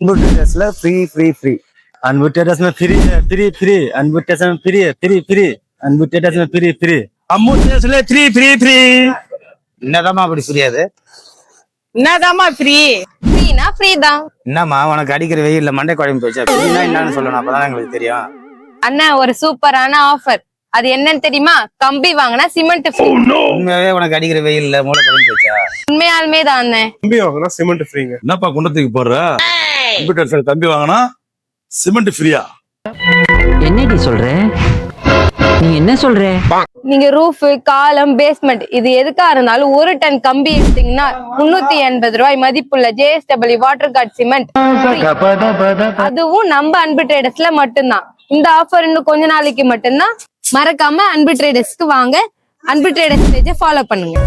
Anbu traders free free free Anbu traders में free है free free Anbu traders में फ्री है फ्री फ्री अनबू ट्रेडर्स में फ्री फ्री அம்மு டேஸ்ல ஃப்ரீ ஃப்ரீ ஃப்ரீ. என்னதாம்மா அப்படி புரியாது என்னதாம்மா ஃப்ரீ? ஃப்ரீனா ஃப்ரீ தான். என்னம்மா உனக்கு அடிக்கிற வெயில்ல மண்டை குழம்பு போச்சா ஃப்ரீனா என்னன்னு சொல்லணும் அப்பதான் எங்களுக்கு தெரியும். அண்ணா ஒரு சூப்பரான ஆஃபர். அது என்னன்னு தெரியுமா? கம்பி வாங்கினா சிமெண்ட் ஃப்ரீ. உண்மையாவே உனக்கு அடிக்கிற வெயில்ல மூளை குழம்பு போச்சா? உண்மையாலுமே தான் அண்ணே. தம்பி வாங்கினா சிமெண்ட் ஃப்ரீங்க. என்னப்பா குண்டத்துக்கு போடுற? கம்ப்யூட்டர் தம்பி வாங்கினா சிமெண்ட் ஃப்ரீயா? என்னடி சொல்ற? நீ என்ன சொல்ற? நீங்க ரூஃப், காலம், பேஸ்மெண்ட் இது எதுக்கா இருந்தாலும் 1 டன் கம்பி எடுத்தீங்கன்னா 380 ரூபாய் மதிப்புள்ள JSW வாட்டர் கார்ட் சிமெண்ட். அதுவும் நம்ம அன்பு ட்ரேடர்ஸ்ல மட்டும்தான். இந்த ஆஃபர் இன்னும் கொஞ்ச நாளைக்கு மட்டும்தான். மறக்காம அன்பு ட்ரேடர்ஸ்க்கு வாங்க. அன்பு ட்ரேடர்ஸ் பேஜை ஃபாலோ பண்ணுங்க.